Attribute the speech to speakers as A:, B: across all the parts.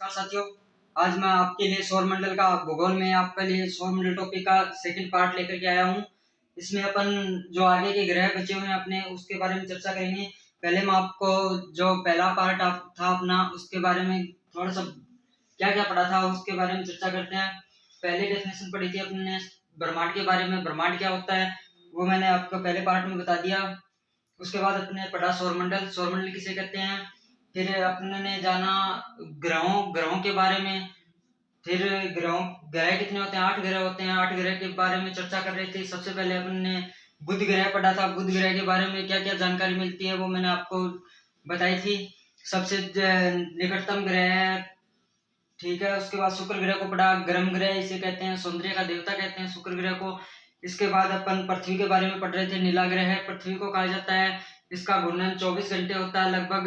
A: नमस्कार साथियों। आज मैं आपके लिए सौरमंडल का भूगोल में आपके लिए सौरमंडल टॉपिक का सेकंड पार्ट लेकर के आया हूँ। इसमें अपन जो आगे के ग्रह बचे हुए हैं अपने उसके बारे में चर्चा करेंगे। पहले मैं आपको जो पहला पार्ट था अपना उसके बारे में थोड़ा सा क्या क्या पढ़ा था उसके बारे में चर्चा करते हैं। पहले डेफिनेशन पढ़ी थी अपने ब्रह्मांड के बारे में, ब्रह्मांड क्या होता है वो मैंने आपको पहले पार्ट में बता दिया। उसके बाद अपने पढ़ा सौरमंडल, सौरमंडल किसे कहते हैं। फिर अपने ने जाना ग्रहों के बारे में। फिर ग्रह कितने होते हैं, 8 ग्रह होते हैं। 8 ग्रह के बारे में चर्चा कर रहे थे। सबसे पहले अपन ने बुध ग्रह पढ़ा था। बुध ग्रह के बारे में क्या क्या जानकारी मिलती है वो मैंने आपको बताई थी। सबसे निकटतम ग्रह है, ठीक है। उसके बाद शुक्र ग्रह को पढ़ा। गर्म ग्रह इसे कहते हैं, सौंदर्य का देवता कहते हैं शुक्र ग्रह को। इसके बाद अपन पृथ्वी के बारे में पढ़ रहे थे। नीला ग्रह है, पृथ्वी को कहा जाता है। इसका घूर्णन 24 घंटे होता है, लगभग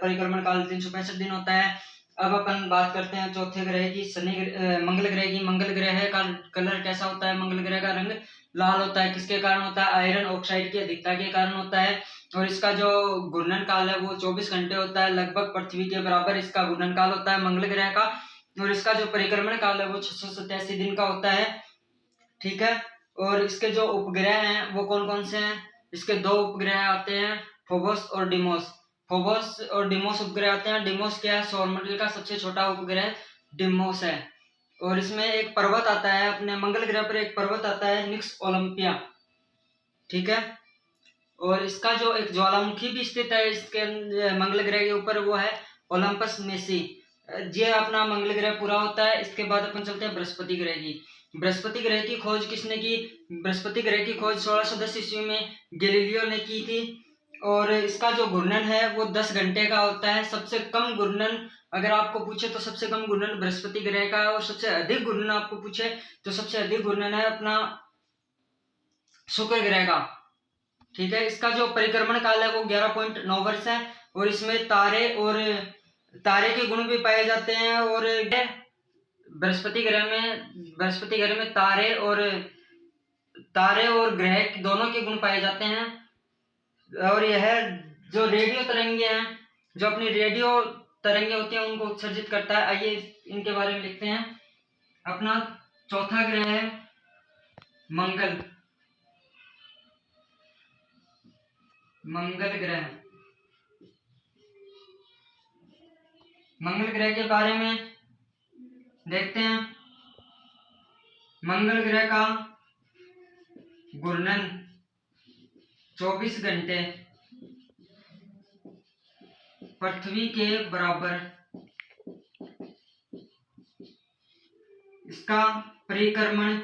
A: परिक्रमण काल 365 दिन होता है। अब अपन बात करते हैं चौथे ग्रह की, मंगल ग्रह की। मंगल ग्रह का कलर कैसा होता है, मंगल ग्रह का रंग लाल होता है। किसके कारण होता है, आयरन ऑक्साइड की अधिकता के कारण होता है। और इसका जो घूर्णन काल है वो 24 घंटे होता है, लगभग पृथ्वी के बराबर इसका घूर्णन काल होता है मंगल ग्रह का। और इसका जो परिक्रमण काल है वो 687 दिन का होता है, ठीक है। और इसके जो उपग्रह हैं वो कौन कौन से हैं, इसके 2 उपग्रह आते हैं, फोबोस और डिमोस। फोबोस और डिमोस उपग्रह आते हैं। डिमोस क्या है, सौरमंडल का सबसे छोटा उपग्रह डिमोस है। और इसमें एक पर्वत आता है, अपने मंगल ग्रह पर एक पर्वत आता है निक्स ओलंपिया, ठीक है। और इसका जो एक ज्वालामुखी भी स्थित है इसके मंगल ग्रह के ऊपर, वो है ओलंपस मेसी। ये अपना मंगल ग्रह पूरा होता है। इसके बाद अपन चलते हैं बृहस्पति ग्रह की। बृहस्पति ग्रह की खोज किसने की, बृहस्पति ग्रह की खोज 1610 ईस्वी में गैलीलियो ने की थी। और इसका जो घूर्णन है वो 10 घंटे का होता है। सबसे कम घूर्णन अगर आपको पूछे तो सबसे कम घूर्णन बृहस्पति ग्रह का है। और सबसे अधिक घूर्णन आपको पूछे तो सबसे अधिक घूर्णन है अपना शुक्र ग्रह का, ठीक है। इसका जो परिक्रमण काल है वो 11.9 वर्ष है। और इसमें तारे के गुण भी पाए जाते हैं। और बृहस्पति ग्रह में तारे और ग्रह दोनों के गुण पाए जाते हैं। और यह जो रेडियो तरंगे हैं, जो अपनी रेडियो तरंगे होती हैं उनको उत्सर्जित करता है। आइए इनके बारे में लिखते हैं। अपना चौथा ग्रह है मंगल ग्रह। मंगल ग्रह के बारे में देखते हैं। मंगल ग्रह का घूर्णन 24 घंटे पृथ्वी के बराबर। इसका परिक्रमण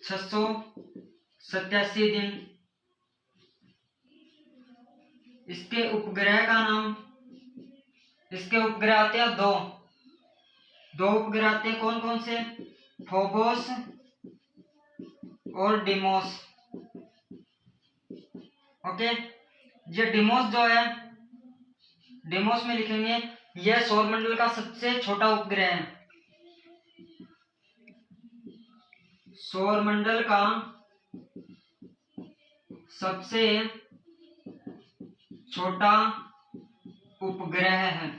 A: 687 दिन। इसके उपग्रह आते हैं दो उपग्रह आते हैं। कौन कौन से, फोबोस और डिमोस, ओके। ये डिमोस जो है, डिमोस में लिखेंगे यह सौरमंडल का सबसे छोटा उपग्रह है। सौरमंडल का सबसे छोटा उपग्रह है।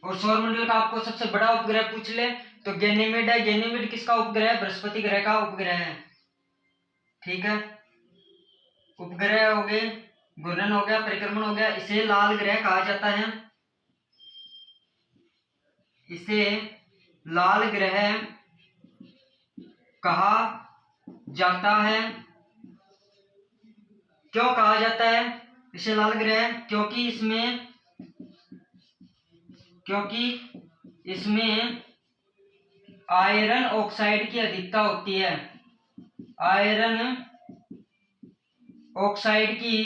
A: और सौरमंडल का आपको सबसे बड़ा उपग्रह पूछ ले तो गैनीमेड है। गैनीमेड किसका उपग्रह है, बृहस्पति ग्रह का उपग्रह है, ठीक है। उपग्रह हो गए, घूर्णन हो गया, परिक्रमण हो गया। इसे लाल ग्रह कहा जाता है। इसे लाल ग्रह कहा जाता है। क्यों कहा जाता है इसे लाल ग्रह, क्योंकि इसमें आयरन ऑक्साइड की अधिकता होती है। आयरन ऑक्साइड की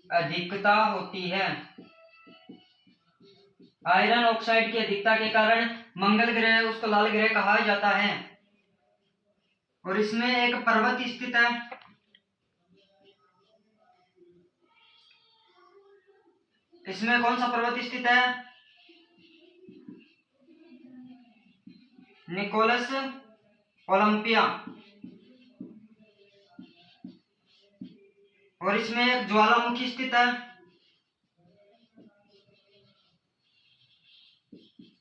A: अधिकता होती है। आयरन ऑक्साइड की अधिकता के कारण मंगल ग्रह उसको लाल ग्रह कहा जाता है। और इसमें एक पर्वत स्थित है। इसमें कौन सा पर्वत स्थित है, निकोलस ओलंपिया। और इसमें एक ज्वालामुखी स्थित है।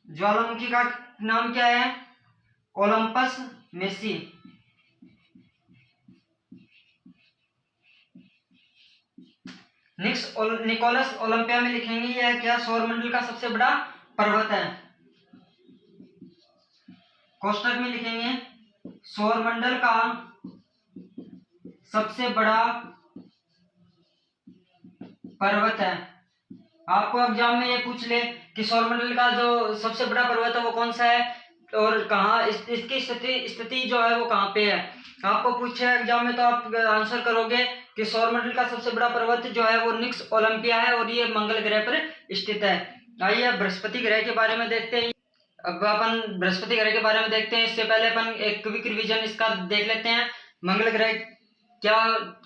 A: ज्वालामुखी का नाम क्या है? Olympus Messi. निकोलस ओलंपिया में लिखेंगे यह क्या सौरमंडल का सबसे बड़ा पर्वत है। कोष्टक में लिखेंगे सौरमंडल का सबसे बड़ा पर्वत है। आपको एग्जाम में ये पूछ ले कि सौरमंडल का जो सबसे बड़ा पर्वत है वो कौन सा है और कहाँ इसकी स्थिति जो है वो कहाँ पे है, आपको पूछे एग्जाम में तो आप आंसर करोगे कि सौरमंडल का सबसे बड़ा पर्वत जो है वो निक्स ओलंपिया है और ये मंगल ग्रह पर स्थित है। आइए बृहस्पति ग्रह के बारे में देखते हैं। अब अपन बृहस्पति ग्रह के बारे में देखते हैं। इससे पहले अपन एक क्विक रिवीजन इसका देख लेते हैं। मंगल ग्रह क्या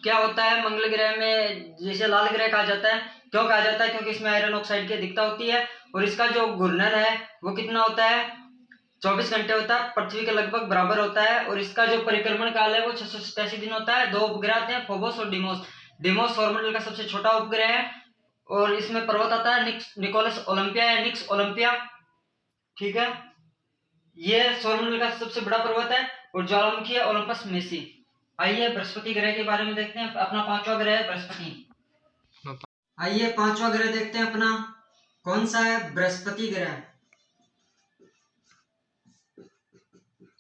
A: क्या होता है? मंगल ग्रह में जिसे लाल ग्रह कहा जाता है, क्यों कहा जाता है? क्योंकि इसमें आयरन ऑक्साइड की अधिकता होती है और इसका जो घूर्णन है वो कितना होता है? 24 घंटे होता है, पृथ्वी के लगभग बराबर होता है। और इसका जो परिक्रमण काल है वो 687 दिन होता है। 2 उपग्रह आते हैं, फोबोस और डिमोस। डिमोस सौरमंडल का सबसे छोटा उपग्रह है और इसमें पर्वत आता है निकोलस ओलंपिया या निक्स ओलंपिया। ठीक है, ये सौरमंडल का सबसे बड़ा पर्वत है और ज्वालामुखी है ओलंपस मेसी। आइए बृहस्पति ग्रह के बारे में देखते हैं। अपना 5वां ग्रह है बृहस्पति। आइए 5वां ग्रह देखते हैं अपना कौन सा है? बृहस्पति ग्रह।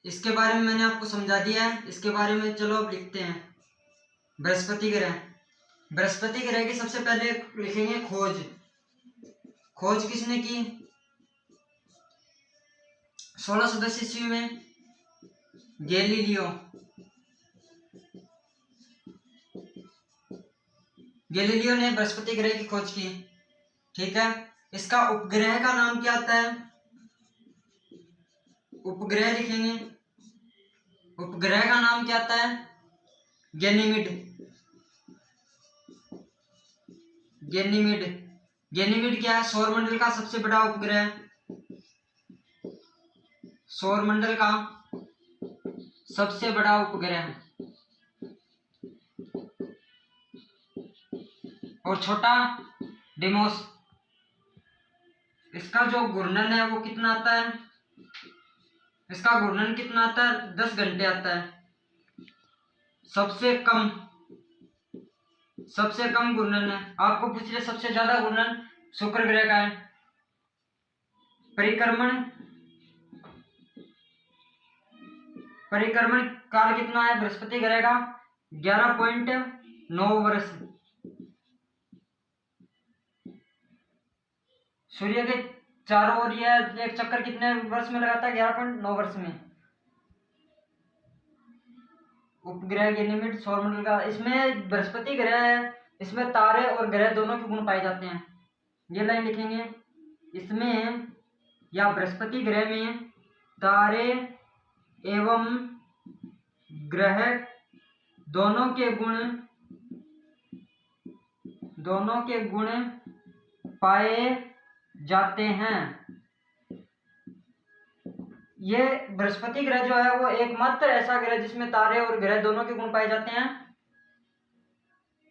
A: इसके बारे में मैंने आपको समझा दिया है, इसके बारे में चलो अब लिखते हैं। बृहस्पति ग्रह, बृहस्पति ग्रह की सबसे पहले लिखेंगे खोज। खोज किसने की? 1610 ईस्वी में गैलीलियो ने बृहस्पति ग्रह की खोज की। ठीक है, इसका उपग्रह का नाम क्या आता है? उपग्रह लिखेंगे, उपग्रह का नाम क्या आता है? गैनीमीड। गैनीमीड, गैनीमीड क्या है? सौरमंडल का सबसे बड़ा उपग्रह। सौरमंडल का सबसे बड़ा उपग्रह और छोटा डिमोस। इसका जो घूर्णन है वो कितना आता है? इसका घूर्णन कितना आता है? 10 घंटे आता है। सबसे कम घूर्णन है। आपको पूछ ले सबसे ज्यादा घूर्णन शुक्र ग्रह का है। परिक्रमण काल कितना है बृहस्पति ग्रह का? 11.9 वर्ष। सूर्य के चारों ओर यह एक चक्कर कितने वर्ष में लगाता है? 11.9 वर्ष में। उपग्रह गैनीमेड सौरमंडल का, इसमें बृहस्पति ग्रह है, इसमें तारे और ग्रह दोनों के गुण पाए जाते हैं। ये लाइन लिखेंगे, इसमें या बृहस्पति ग्रह में तारे एवं ग्रह दोनों के गुण पाए जाते हैं। ये बृहस्पति ग्रह जो है वो एकमात्र ऐसा ग्रह जिसमें तारे और ग्रह दोनों के गुण पाए जाते हैं।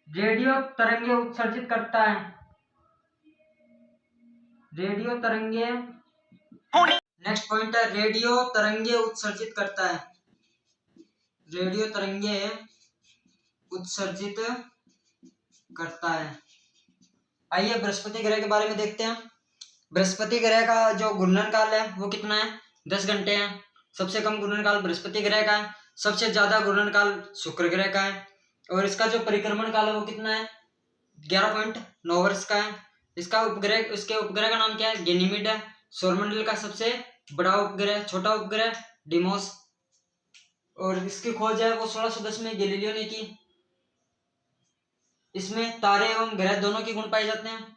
A: रेडियो तरंगे उत्सर्जित करता है। रेडियो तरंगे, नेक्स्ट पॉइंट है रेडियो तरंगे उत्सर्जित करता है। रेडियो तरंगे उत्सर्जित करता है। आइए बृहस्पति ग्रह के बारे में देखते हैं। बृहस्पति ग्रह का जो घूर्णन काल है वो कितना है? 10 घंटे है। सबसे कम घूर्णन काल बृहस्पति ग्रह का है, सबसे ज्यादा घूर्णन काल शुक्र ग्रह का है और इसका जो परिक्रमण काल है वो कितना है? 11.9 वर्ष का है। इसका उपग्रह, उसके उपग्रह का नाम क्या है? गैनीमेड है। सौरमंडल का सबसे बड़ा उपग्रह, छोटा उपग्रह डिमोस और इसकी खोज है वो 1610 में गैलीलियो ने की। इसमें तारे एवं ग्रह दोनों के गुण पाए जाते हैं।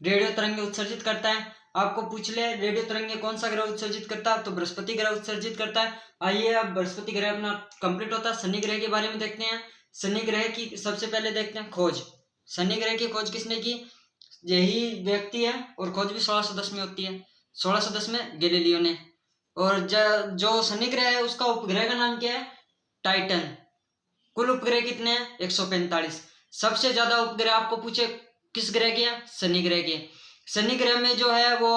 A: रेडियो तरंगे उत्सर्जित करता है। आपको पूछ ले रेडियो तरंगे कौन सा ग्रह उत्सर्जित करता है, तो बृहस्पति ग्रह उत्सर्जित करता है। आइए अब बृहस्पति ग्रह अपना कंप्लीट होता है। शनि ग्रह के बारे में देखते हैं। शनि ग्रह की सबसे पहले देखते हैं खोज। शनि ग्रह की खोज किसने की? यही व्यक्ति है और खोज भी 1610 में होती है। 1610 में गैलीलियो ने। और जो शनि ग्रह है उसका उपग्रह का नाम क्या है? टाइटन। कुल उपग्रह कितने हैं? 145। सबसे ज्यादा उपग्रह आपको पूछे किस ग्रह के हैं? शनि ग्रह के। शनि ग्रह में जो है वो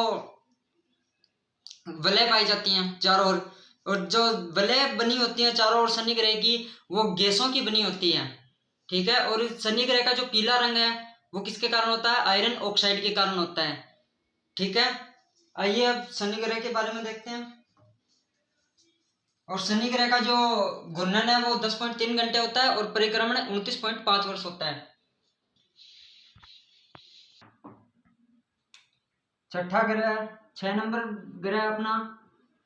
A: वलय पाई जाती हैं चारों ओर, और जो वलय बनी होती है चारों ओर शनि ग्रह की, वो गैसों की बनी होती है। ठीक है, और इस शनि ग्रह का जो पीला रंग है वो किसके कारण होता है? आयरन ऑक्साइड के कारण होता है। ठीक है, आइए अब शनि ग्रह के बारे में देखते हैं। और शनि ग्रह का जो घूर्णन है वो 10.3 घंटे होता है और परिक्रमण 29.5 वर्ष होता है। छठा ग्रह, 6 नंबर ग्रह अपना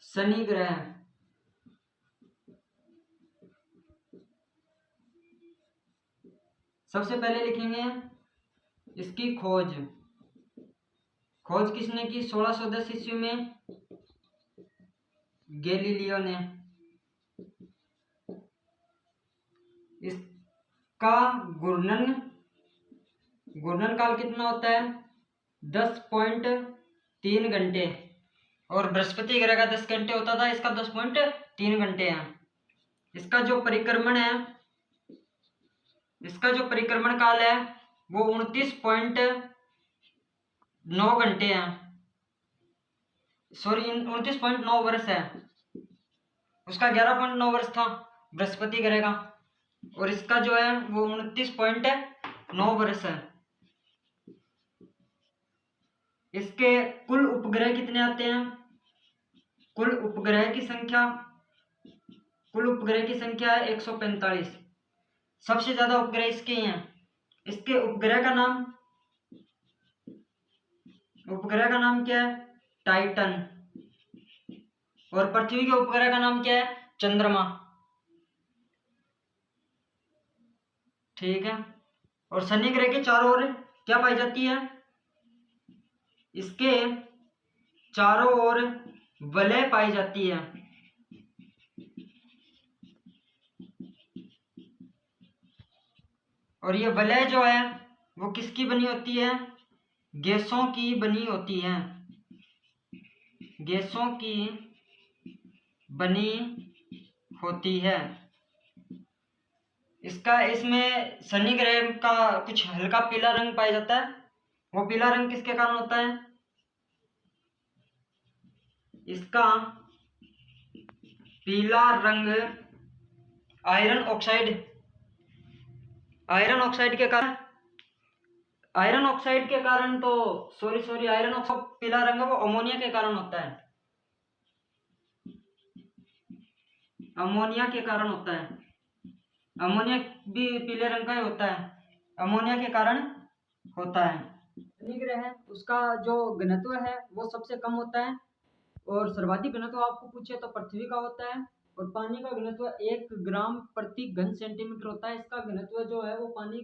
A: शनि ग्रह है। सबसे पहले लिखेंगे इसकी खोज किसने की? 1610 ईस्वी में गैलीलियो ने। इसका घूर्णन काल कितना होता है? 10.3 घंटे, और बृहस्पति ग्रह का 10 घंटे होता था, इसका 10.3 घंटे है। इसका जो परिक्रमण काल है वो 29.9 घंटे है, सॉरी 29.9 वर्ष है। उसका 11.9 वर्ष था बृहस्पति ग्रह का, और इसका जो है वो 29.9 वर्ष है। इसके कुल उपग्रह कितने आते हैं? कुल उपग्रह की संख्या है 145। सबसे ज्यादा उपग्रह इसके हैं। इसके उपग्रह का नाम क्या है? टाइटन। और पृथ्वी के उपग्रह का नाम क्या है? चंद्रमा। ठीक है, और शनि ग्रह के चारों ओर क्या पाई जाती है? इसके चारों ओर वलय पाई जाती है। और ये वलय जो है वो किसकी बनी होती है? गैसों की बनी होती है। गैसों की बनी होती है। इसमें शनि ग्रह का कुछ हल्का पीला रंग पाया जाता है। वो पीला रंग किसके कारण होता है? इसका पीला रंग आयरन ऑक्साइड के कारण तो आयरन ऑक्साइड पीला रंग है वो अमोनिया के कारण होता है। अमोनिया भी पीले रंग का ही होता है, अमोनिया के कारण होता है। शनि ग्रह है उसका जो घनत्व है वो सबसे कम होता है, और सर्वाधिक घनत्व आपको पूछे तो पृथ्वी का होता है। और पानी का घनत्व 1 ग्राम प्रति घन सेंटीमीटर होता है। इसका घनत्व जो है वो पानी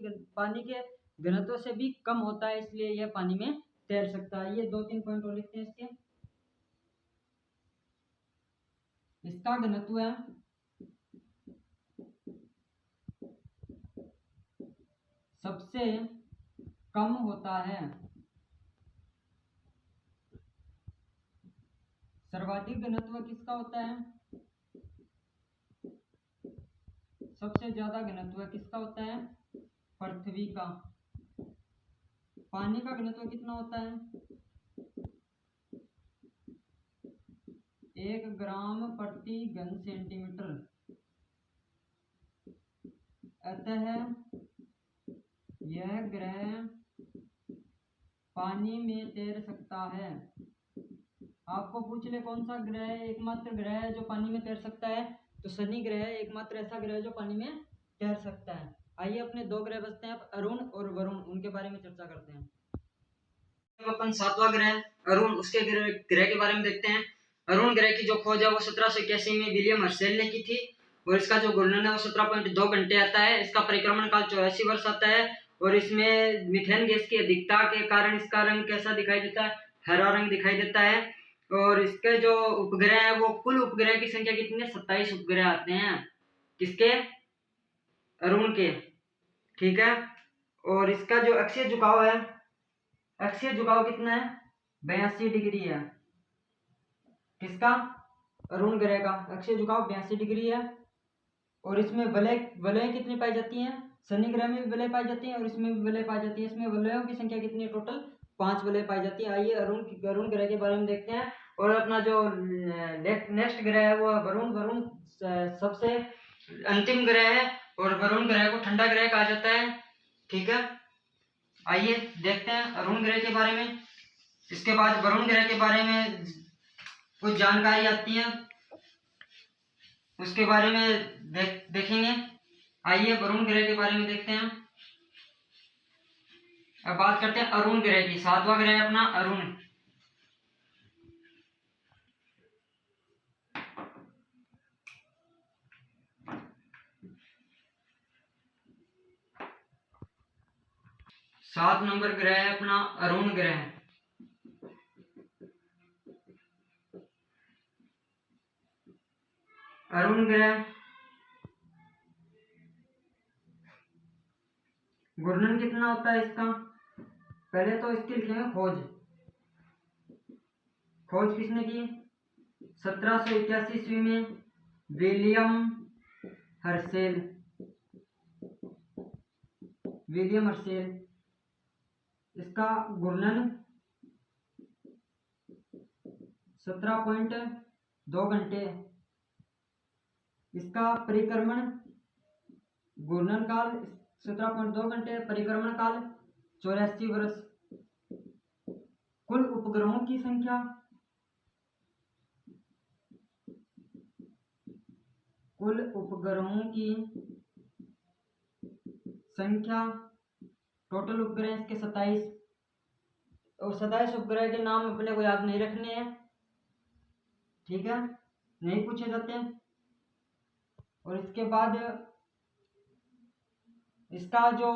A: के घनत्व से भी कम होता है, इसलिए यह पानी में तैर सकता है। ये 2-3 पॉइंट और लिखते हैं इसके। इसका घनत्व है सबसे कम होता है। सर्वाधिक घनत्व किसका होता है? सबसे ज्यादा घनत्व किसका होता है? पृथ्वी का। पानी का घनत्व कितना होता है? 1 ग्राम प्रति घन सेंटीमीटर। अतः यह ग्रह पानी में तैर सकता है। आपको पूछ ले कौन सा ग्रह एकमात्र ग्रह है जो पानी में तैर सकता है, तो शनि ग्रह एकमात्र ऐसा ग्रह है जो पानी में तैर सकता है। आइए अपने 2 ग्रह बचते हैं, अरुण और वरुण, उनके बारे में चर्चा करते हैं। अपन 7वां ग्रह अरुण, उसके ग्रह के बारे में देखते हैं। अरुण ग्रह की जो खोज है वो 1781 में विलियम हर्शेल ने की थी, और इसका जो घूर्णन है वो 17.2 घंटे आता है। इसका परिक्रमण काल 84 वर्ष आता है, और इसमें मीथेन गैस की अधिकता के कारण इसका रंग कैसा दिखाई देता है? हरा रंग दिखाई देता है। और इसके जो उपग्रह है वो कुल उपग्रह की संख्या कितनी है? 27 उपग्रह आते हैं। किसके? अरुण के। ठीक है, और इसका जो अक्षीय झुकाव है, अक्षीय झुकाव कितना है? 82 डिग्री है। किसका? अरुण ग्रह का अक्षीय झुकाव 82 डिग्री है। और इसमें वलय कितनी पाई जाती हैं? शनि ग्रह में भी वलय पाई जाती है और इसमें भी वलय पाई जाती है। इसमें वलयों की संख्या कितनी है? टोटल 5 वलय पाई जाती है। आइए अरुण ग्रह के बारे में देखते हैं। और अपना जो नेक्स्ट ग्रह है वो वरुण। वरुण सबसे अंतिम ग्रह है और वरुण ग्रह को ठंडा ग्रह कहा जाता है। ठीक है, आइए देखते हैं अरुण ग्रह के बारे में। इसके बाद वरुण ग्रह के बारे में कुछ जानकारी आती है, उसके बारे में देखेंगे। आइए वरुण ग्रह के बारे में देखते हैं। अब बात करते हैं अरुण ग्रह की। 7वां ग्रह है अपना अरुण। सात नंबर ग्रह है अपना अरुण ग्रह। अरुण ग्रह घूर्णन कितना होता है इसका? पहले तो इसकी लिखेंगे खोज। खोज किसने की? 1781 ईस्वी में विलियम हर्शेल। William Herschel. इसका घूर्णन 17.2 घंटे। इसका परिक्रमण घूर्णन काल 17.2 घंटे, परिक्रमण काल 84 वर्ष। कुल उपग्रहों की संख्या टोटल उपग्रह इसके 27। और 27 उपग्रह के नाम अपने को याद नहीं रखने हैं, ठीक है, नहीं पूछे जाते हैं। और इसके बाद इसका जो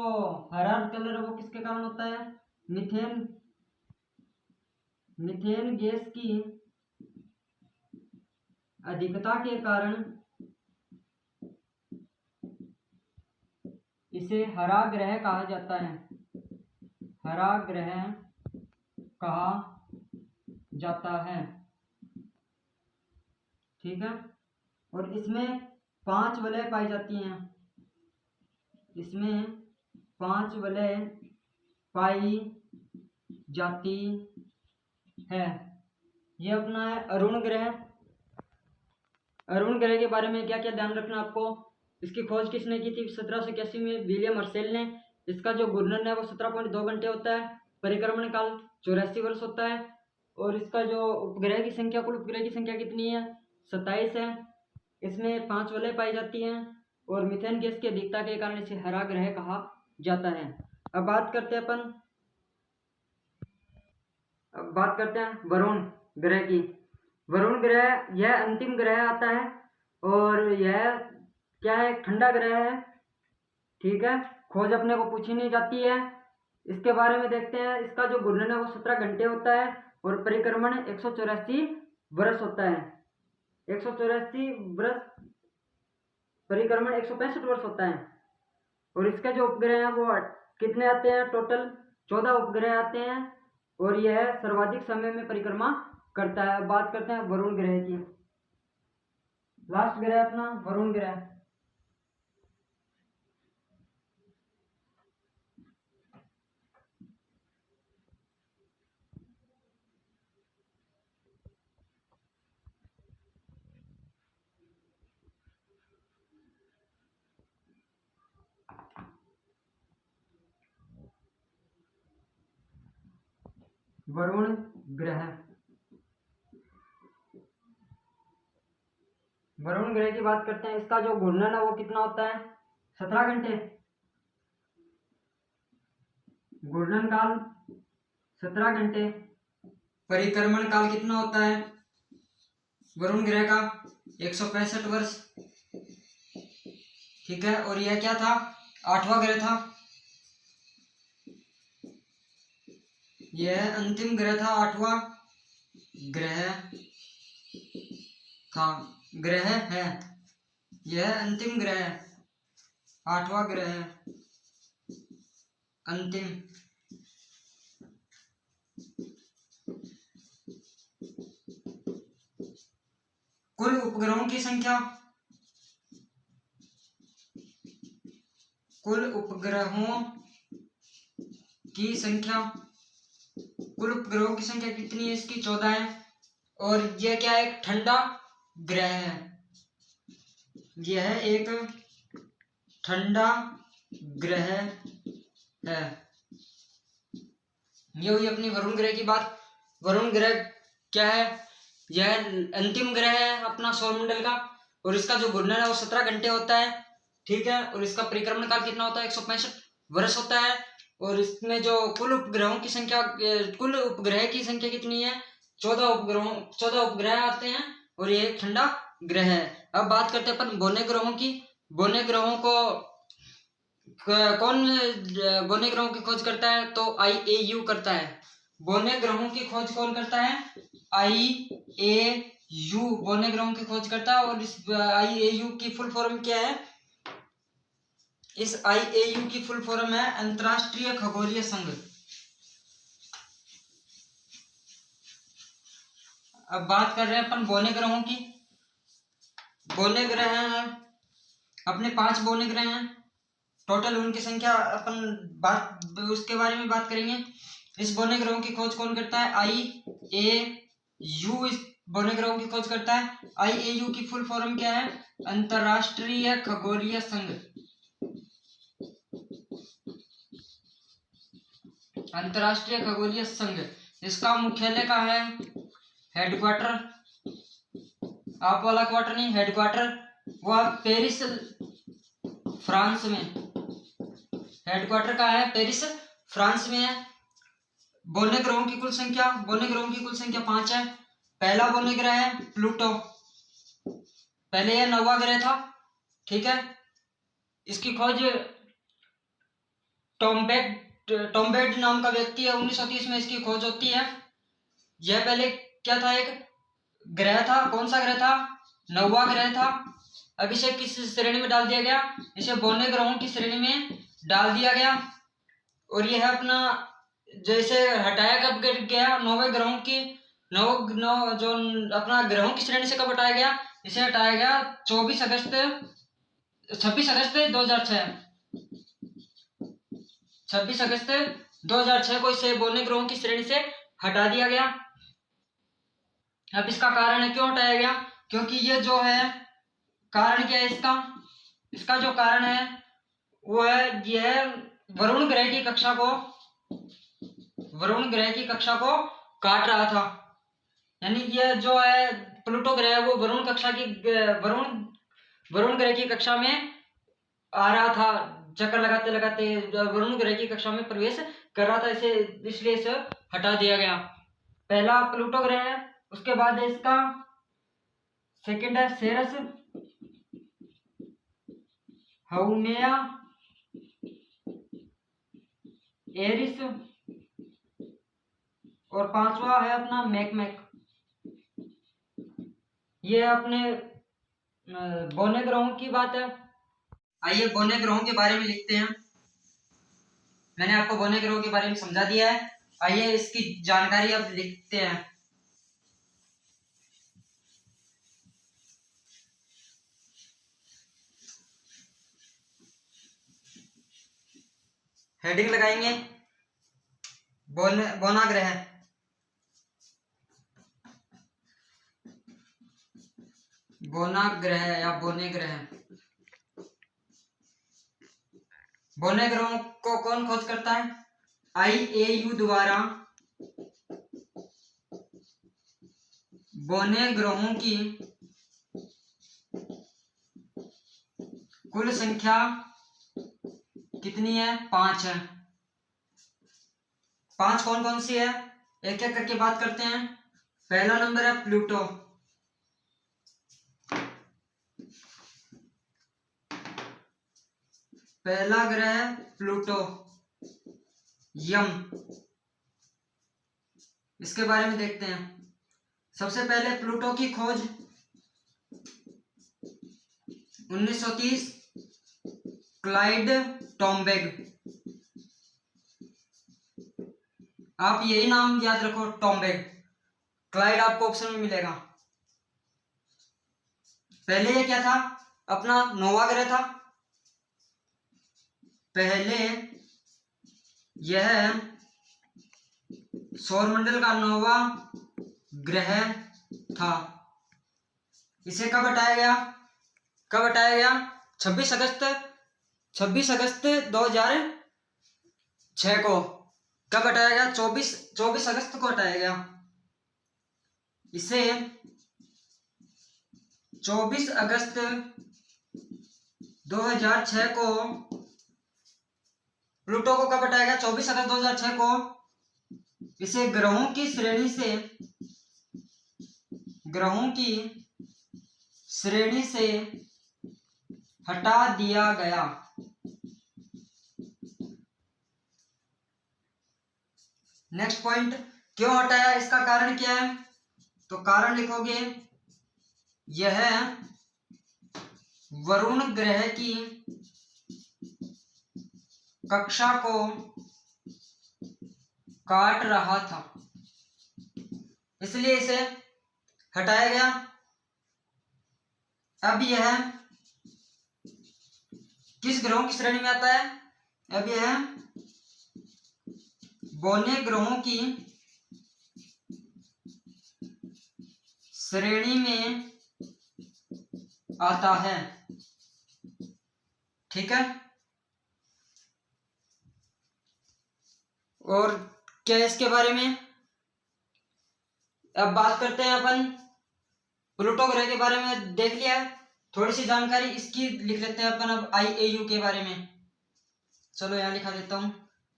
A: हरा कलर है वो किसके कारण होता है? मीथेन गैस की अधिकता के कारण इसे हरा ग्रह कहा जाता है। हरा ग्रह कहा जाता है, ठीक है। और इसमें 5 वलय पाई जाती हैं। इसमें 5 वलय पाई जाती है। यह अपना है अरुण ग्रह। अरुण ग्रह के बारे में क्या क्या ध्यान रखना आपको? इसकी खोज किसने की थी? 1781 में विलियम हर्शेल ने। इसका जो घूर्णन है वो 17.2 घंटे होता है, परिक्रमण काल 84 वर्ष होता है। और इसका जो उपग्रह की संख्या, कुल उपग्रह की संख्या कितनी है? 27 है। इसमें 5 वलय पाई जाती हैं और मीथेन गैस की अधिकता के कारण इसे हरा ग्रह कहा जाता है। अब बात करते हैं वरुण ग्रह की। वरुण ग्रह यह अंतिम ग्रह आता है और यह क्या है? ठंडा ग्रह है, ठीक है। खोज अपने को पूछी नहीं जाती है। इसके बारे में देखते हैं। इसका जो घूर्णन है वो 17 घंटे होता है और परिक्रमण 184 वर्ष होता है। 184 वर्ष, परिक्रमण 165 वर्ष होता है। और इसके जो उपग्रह हैं वो कितने आते हैं? टोटल 14 उपग्रह आते हैं और यह सर्वाधिक समय में परिक्रमा करता है। बात करते हैं वरुण ग्रह की। लास्ट ग्रह अपना वरुण ग्रह। वरुण ग्रह। वरुण ग्रह की बात करते हैं। इसका जो घूर्णन है वो कितना होता है? 17 घंटे। घूर्णन काल 17 घंटे। परिक्रमण काल कितना होता है वरुण ग्रह का? 165 वर्ष, ठीक है। और यह क्या था? 8वां ग्रह था। यह अंतिम ग्रह था, 8वां ग्रह था, ग्रह है। यह अंतिम ग्रह, 8वां ग्रह, अंतिम। कुल उपग्रहों की संख्या, कुल उपग्रहों की संख्या, कुल उपग्रहों की संख्या कितनी है इसकी? 14 है। और यह क्या है, एक ठंडा ग्रह है। यह एक ठंडा ग्रह है। ये हुई अपनी वरुण ग्रह की बात। वरुण ग्रह क्या है, यह अंतिम ग्रह है अपना सौरमंडल का, और इसका जो घूर्णन है वो 17 घंटे होता है, ठीक है। और इसका परिक्रमण काल कितना होता है, 165 वर्ष होता है। और इसमें जो कुल उपग्रहों की संख्या, कुल उपग्रह की संख्या कितनी है, 14 उपग्रह आते हैं, और ये एक ठंडा ग्रह है। अब बात करते हैं अपन बौने ग्रहों की। बौने ग्रहों को कौन बौने ग्रहों की खोज करता है, तो IAU करता है। बौने ग्रहों की खोज कौन करता है, IAU बौने ग्रहों की खोज करता है। और इस IAU की फुल फॉर्म क्या है, इस IAU की फुल फॉर्म है अंतरराष्ट्रीय खगोलीय संघ। अब बात कर रहे हैं अपन बौने ग्रहों की। बौने ग्रह हैं अपने 5 बौने ग्रह हैं टोटल, उनकी संख्या अपन बात उसके बारे में बात करेंगे। इस बौने ग्रहों की खोज कौन करता है, IAU इस बौने ग्रहों की खोज करता है। IAU की फुल फॉर्म क्या है, अंतरराष्ट्रीय खगोलीय संघ। अंतरराष्ट्रीय खगोलीय संघ। इसका मुख्यालय कहाँ है, हेडक्वार्टर, आप वाला क्वार्टर नहीं, हेडक्वार्टर वह पेरिस फ्रांस में। हेडक्वार्टर कहाँ है, पेरिस फ्रांस में है। बौने ग्रहों की कुल संख्या, बौने ग्रहों की कुल संख्या 5 है। पहला बौने ग्रह है प्लूटो, पहले यह 9वां ग्रह था, ठीक है। इसकी खोज टॉम्बेड नाम का व्यक्ति है, 1930 में इसकी खोज होती है। यह पहले क्या था, एक ग्रह था। कौन सा ग्रह था, 9वां ग्रह था। अब इसे किस श्रेणी में डाल दिया गया, इसे बौने ग्रहों की श्रेणी में डाल दिया गया। और यह अपना जैसे हटाया कब गया, 9वें ग्रहों की जो अपना ग्रहों की श्रेणी से कब हटाया गया, इसे हटाया गया 26 अगस्त 2006। 26 अगस्त 2006 को इसे बौने ग्रहों की श्रेणी से हटा दिया गया। अब इसका कारण है क्यों हटाया गया, क्योंकि ये जो है, कारण क्या है इसका, इसका जो कारण है वो है यह वरुण ग्रह की कक्षा को काट रहा था। यानी ये जो है प्लूटो ग्रह है वो वरुण ग्रह की कक्षा में आ रहा था, चक्कर लगाते लगाते वरुण ग्रह की कक्षा में प्रवेश कर रहा था, इसे इसलिए इसे हटा दिया गया। पहला प्लूटो ग्रह है, उसके बाद है इसका सेकंड है सेरस, हाउमेया, एरिस, और 5वां है अपना मैकमैक। ये अपने बौने ग्रहों की बात है। आइए बौने ग्रहों के बारे में लिखते हैं। मैंने आपको बौने ग्रहों के बारे में समझा दिया है, आइए इसकी जानकारी अब लिखते हैं। हेडिंग लगाएंगे बौना ग्रह। बौना ग्रह या बौने ग्रह। बौने ग्रहों को कौन खोज करता है, IAU द्वारा बौने ग्रहों की कुल संख्या कितनी है, 5 है। 5 कौन कौन सी है, एक एक करके बात करते हैं। पहला नंबर है प्लूटो, पहला ग्रह है प्लूटो, यम। इसके बारे में देखते हैं। सबसे पहले प्लूटो की खोज 1930 क्लाइड टॉम्बेग। आप यही नाम याद रखो, टॉम्बेग। क्लाइड आपको ऑप्शन में मिलेगा। पहले ये क्या था, अपना 9वां ग्रह था। पहले यह सौरमंडल का 9वां ग्रह था। इसे कब हटाया गया? कब हटाया गया? 26 अगस्त 2006 को। कब हटाया गया? 24 अगस्त को हटाया गया। इसे 24 अगस्त 2006 को प्लूटो को कब हटाया गया? 24 अगस्त 2006 को इसे ग्रहों की श्रेणी से हटा दिया गया। नेक्स्ट पॉइंट, क्यों हटाया? इसका कारण क्या है? तो कारण लिखोगे, यह वरुण ग्रह की कक्षा को काट रहा था, इसलिए इसे हटाया गया। अब यह किस ग्रहों की श्रेणी में आता है? अब यह बौने ग्रहों की श्रेणी में आता है। ठीक है। और क्या है इसके बारे में? अब बात करते हैं अपन प्लूटो ग्रह के बारे में। देख लिया, थोड़ी सी जानकारी इसकी लिख लेते हैं अपन अब IAU के बारे में। चलो यहाँ लिखा देता हूं,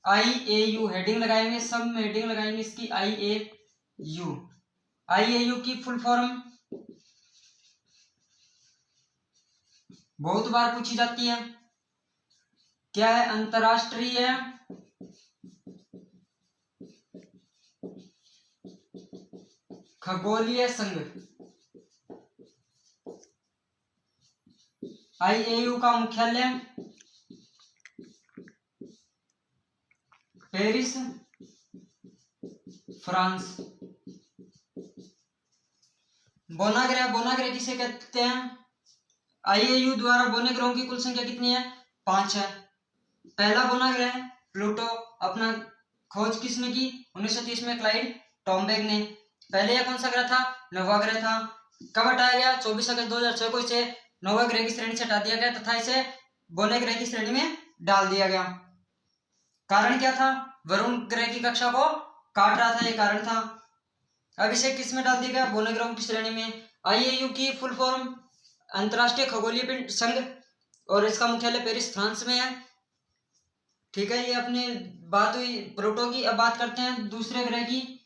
A: IAU हेडिंग लगाएंगे, सब में हेडिंग लगाएंगे इसकी IAU। IAU की फुल फॉर्म बहुत बार पूछी जाती है, क्या है? अंतरराष्ट्रीय खगोलीय संघ। IAU का मुख्यालय पेरिस, फ्रांस। बौना ग्रह किसे कहते हैं? IAU द्वारा बौने ग्रहों की कुल संख्या कितनी है? 5 है। पहला बौना ग्रह प्लूटो, अपना खोज किसने की? 1930 में क्लाइड टॉम्बेक ने। पहले यह कौन सा ग्रह था? नौवां ग्रह था। कब हटाया गया? 24 अगस्त 2006 को इसे नौवां ग्रह की श्रेणी से हटा दिया गया तथा इसे बौने ग्रह की श्रेणी में डाल दिया गया। कारण क्या था? वरुण ग्रह की कक्षा को काट रहा था, यह कारण था। अब इसे किस में डाल दिया गया? बौने ग्रहों की श्रेणी में। IAU की फुल फॉर्म अंतरराष्ट्रीय खगोलीय संघ, और इसका मुख्यालय पेरिस, फ्रांस में है। ठीक है, ये अपनी बात हुई प्लूटो की। अब बात करते हैं दूसरे ग्रह की,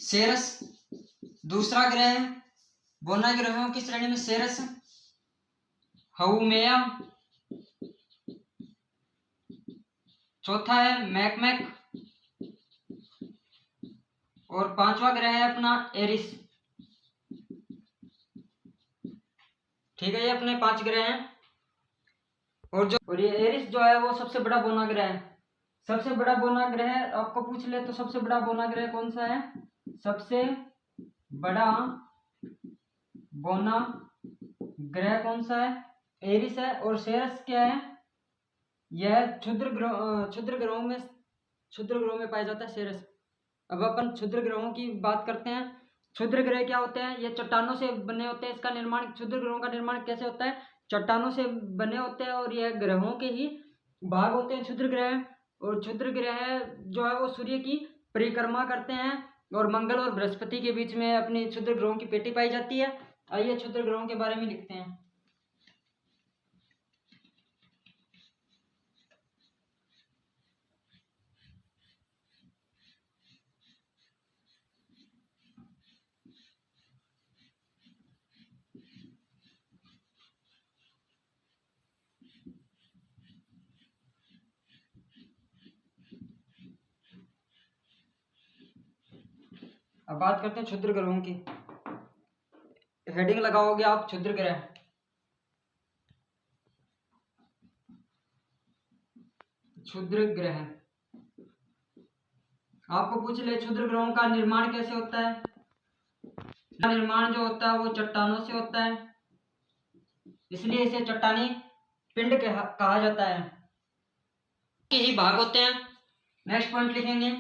A: सेरस। दूसरा ग्रह बौना ग्रहों की श्रेणी में सेरस, हाउमेया। चौथा है मैकमैक, और पांचवा ग्रह है अपना एरिस। ठीक है, ये अपने 5 ग्रह हैं। और ये एरिस जो है वो सबसे बड़ा बौना ग्रह है। सबसे बड़ा बौना ग्रह आपको पूछ ले तो सबसे बड़ा बौना ग्रह कौन सा है? सबसे बड़ा बौना ग्रह कौन सा है? एरिस है। और सेरस क्या है? यह क्षुद्र ग्रहों में पाया जाता है सेरस। अब अपन क्षुद्र ग्रहों की बात करते हैं। क्षुद्र ग्रह क्या होते हैं? ये चट्टानों से बने होते हैं। इसका निर्माण, क्षुद्र ग्रहों का निर्माण कैसे होता है? चट्टानों से बने होते हैं, और यह ग्रहों के ही भाग होते हैं क्षुद्र ग्रह। और क्षुद्र ग्रह जो है वो सूर्य की परिक्रमा करते हैं, और मंगल और बृहस्पति के बीच में अपनी क्षुद्र ग्रहों की पेटी पाई जाती है। आइए क्षुद्र ग्रहों के बारे में लिखते हैं। अब बात करते हैं क्षुद्र ग्रहों की। हेडिंग लगाओगे आप क्षुद्र ग्रह। क्षुद्र ग्रह आपको पूछ ले क्षुद्र ग्रहों का निर्माण कैसे होता है? निर्माण जो होता है वो चट्टानों से होता है, इसलिए इसे चट्टानी पिंड कहा जाता है। के ही भाग होते हैं। नेक्स्ट पॉइंट लिखेंगे,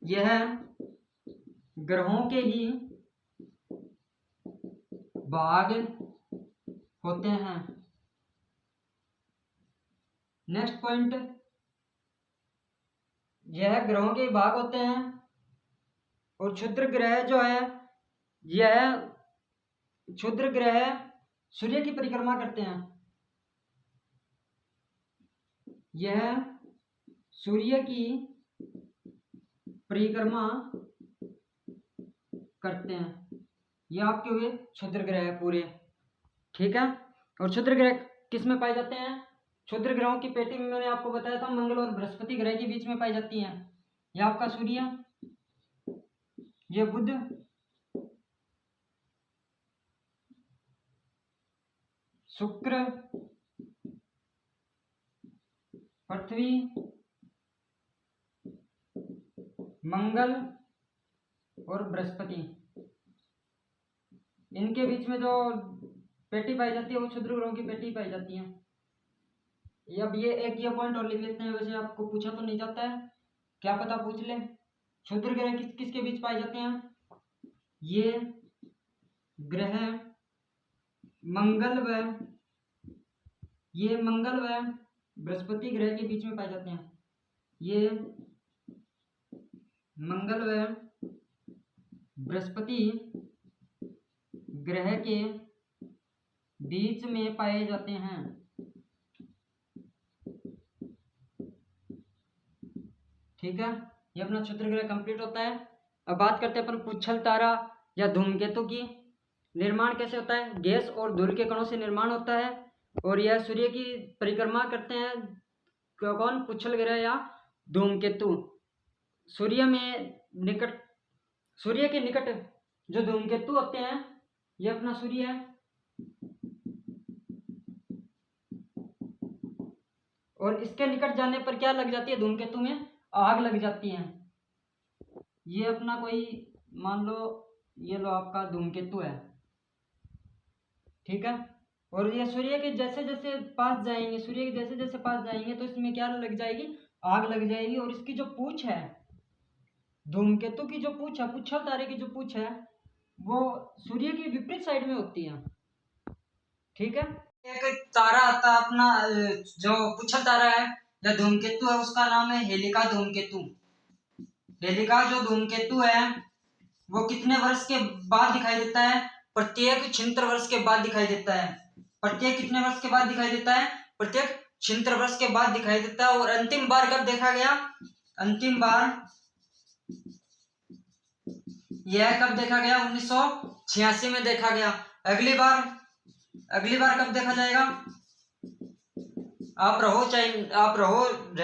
A: यह ग्रहों के ही भाग होते हैं। नेक्स्ट पॉइंट, यह ग्रहों के भाग होते हैं और क्षुद्र ग्रह जो है, यह क्षुद्र ग्रह सूर्य की परिक्रमा करते हैं। यह सूर्य की परिक्रमा करते हैं। ये आपके हुए क्षुद्र ग्रह पूरे, ठीक है। और क्षुद्र ग्रह किस में पाए जाते हैं? क्षुद्र ग्रहों की पेटी में मैंने आपको बताया था मंगल और बृहस्पति ग्रह के बीच में पाई जाती हैं। यह आपका सूर्य, ये बुध, शुक्र, पृथ्वी, मंगल और बृहस्पति, इनके बीच में जो पेटी पाई जाती है वो क्षुद्र ग्रहों की पेटी पाई जाती है। अब ये एक ये पॉइंट और लिख लेते हैं, वैसे आपको पूछा तो नहीं जाता है, क्या पता पूछ ले। क्षुद्र ग्रह किसके बीच पाए जाते हैं? ये ग्रह मंगल व बृहस्पति ग्रह के बीच में पाए जाते हैं। ये मंगल व बृहस्पति ग्रह के बीच में पाए जाते हैं। ठीक है, ये अपना क्षुद्र ग्रह कंप्लीट होता है। अब बात करते हैं अपन पुच्छल तारा या धूमकेतु की। निर्माण कैसे होता है? गैस और धूल के कणों से निर्माण होता है और यह सूर्य की परिक्रमा करते हैं। कौन? पुच्छल ग्रह या धूमकेतु। सूर्य के निकट जो धूमकेतु होते हैं, ये अपना सूर्य है और इसके निकट जाने पर क्या लग जाती है? धूमकेतु में आग लग जाती है। ये अपना कोई मान लो, ये लो आपका धूमकेतु है, ठीक है। और ये सूर्य के जैसे जैसे पास जाएंगे, तो इसमें क्या लग जाएगी? आग लग जाएगी। और इसकी जो पूंछ है, धूमकेतु की जो पूंछ है, पुच्छल तारे की जो पूंछ है, वो सूर्य की विपरीत साइड में होती है, ठीक है। एक तारा आता है अपना, जो पुच्छल तारा है या धूमकेतु है, उसका नाम है हेलिका धूमकेतु। हेलिका जो धूमकेतु है वो कितने वर्ष के बाद दिखाई देता है? प्रत्येक 76 वर्ष के बाद दिखाई देता है। प्रत्येक कितने वर्ष के बाद दिखाई देता है? प्रत्येक 76 वर्ष के बाद दिखाई देता है। और अंतिम बार कब देखा गया? अंतिम बार यह कब देखा गया? 1986 में देखा गया। अगली बार कब देखा जाएगा? आप रह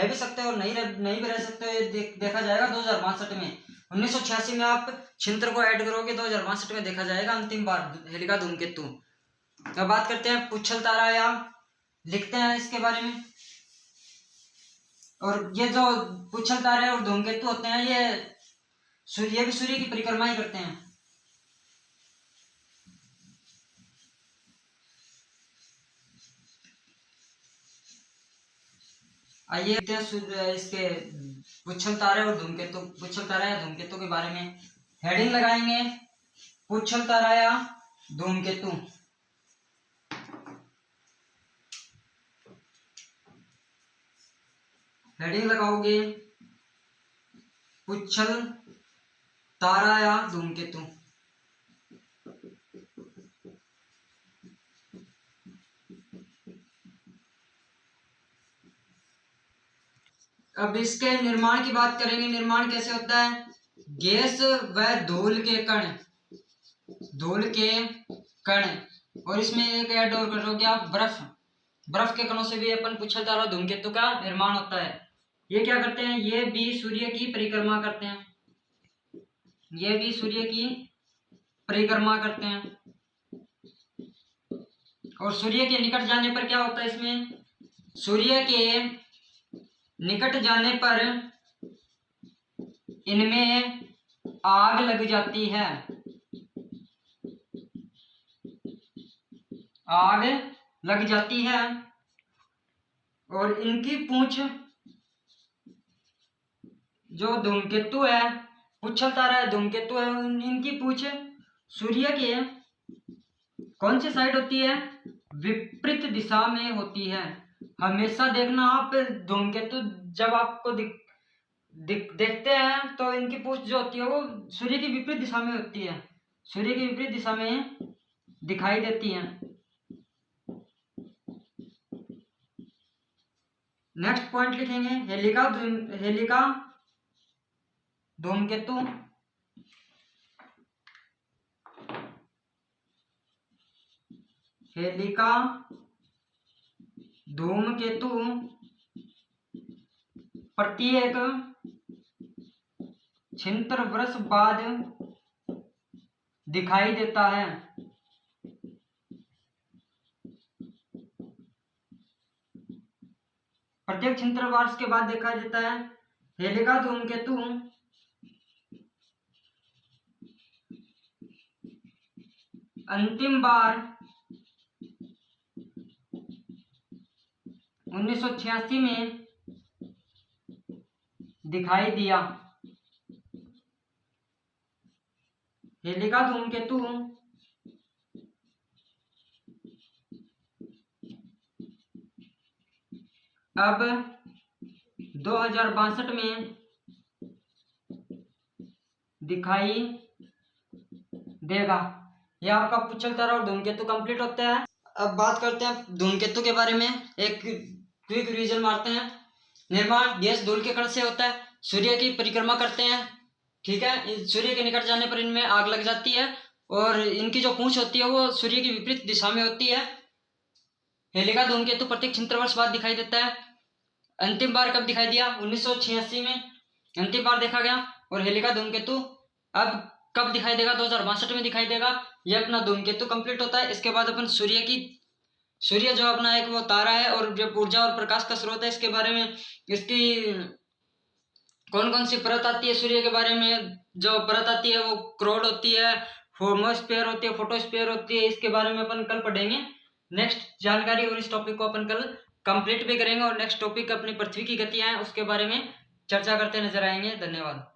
A: भी सकते हो और नहीं भी रह सकते हो। देखा जाएगा 2062 में। 1986 में आप 76 को ऐड करोगे, 2062 में देखा जाएगा अंतिम बार हेलिका धूमकेतु। अब बात करते हैं पुच्छल तारा, या लिखते हैं इसके बारे में। और ये जो पुच्छल तारे और धूमकेतु होते हैं, ये भी सूर्य की परिक्रमा ही करते हैं। आइए देखते हैं इसके पुच्छल तारे और धूमकेतु, पुच्छल तारा या धूमकेतु के बारे में। हेडिंग लगाएंगे पुच्छल तारा या धूमकेतु। हेडिंग लगाओगे पुच्छल तारा या धूमकेतु। अब इसके निर्माण की बात करेंगे। निर्माण कैसे होता है? गैस व धूल के कण और इसमें एक ऐड और करोगे आप, बर्फ के कणों से भी अपन पुच्छल तारा धूमकेतु का निर्माण होता है। ये क्या करते हैं? ये भी सूर्य की परिक्रमा करते हैं। और सूर्य के निकट जाने पर क्या होता है? इसमें सूर्य के निकट जाने पर इनमें आग लग जाती है। और इनकी पूंछ, जो धूमकेतु है, पुच्छल तारा है, धूमकेतु है, इनकी पूछ सूर्य की है कौन सी साइड होती है? विपरीत दिशा में होती है। हमेशा देखना आप धूमकेतु जब आपको देखते हैं तो इनकी पूछ जो होती है वो सूर्य की विपरीत दिशा में होती है, सूर्य की विपरीत दिशा में दिखाई देती है। नेक्स्ट पॉइंट लिखेंगे हेलिका धूमकेतु हेलिका धूमकेतु प्रत्येक 76 वर्ष बाद दिखाई देता है। प्रत्येक 76 वर्ष के बाद दिखाई देता है। हेलिका धूमकेतु अंतिम बार 1986 में दिखाई दिया। हेलिका धूमकेतु अब 2062 में दिखाई देगा। यह आपका पुच्छल तारा और धूमकेतु कंप्लीट होता है। अब बात करते हैं धूमकेतु के बारे में, एक क्विक रिवीजन मारते हैं। निर्माण गैस धूल के कण से होता है, सूर्य की परिक्रमा करते हैं, ठीक है। सूर्य के निकट जाने पर इनमें आग लग जाती है और इनकी जो पूंछ होती है वो सूर्य की विपरीत दिशा में होती है। हेलिका धूमकेतु प्रत्येक 76 वर्ष बाद दिखाई देता है। अंतिम बार कब दिखाई दिया? 1986 में अंतिम बार देखा गया। और हेलिका धूमकेतु अब कब दिखाई देगा? 2062 में दिखाई देगा। यह अपना धूमकेतु कंप्लीट होता है। इसके बाद अपन सूर्य जो अपना एक वो तारा है और जो ऊर्जा और प्रकाश का स्रोत है, इसके बारे में, इसकी कौन कौन सी परत आती है सूर्य के बारे में, जो परत आती है वो क्रोड होती है, होमोस्फीयर होती है, फोटोस्फीयर होती है, इसके बारे में अपन कल पढ़ेंगे। नेक्स्ट जानकारी और इस टॉपिक को अपन कल कंप्लीट भी करेंगे और नेक्स्ट टॉपिक अपनी पृथ्वी की गतियां हैं उसके बारे में चर्चा करते नजर आएंगे। धन्यवाद।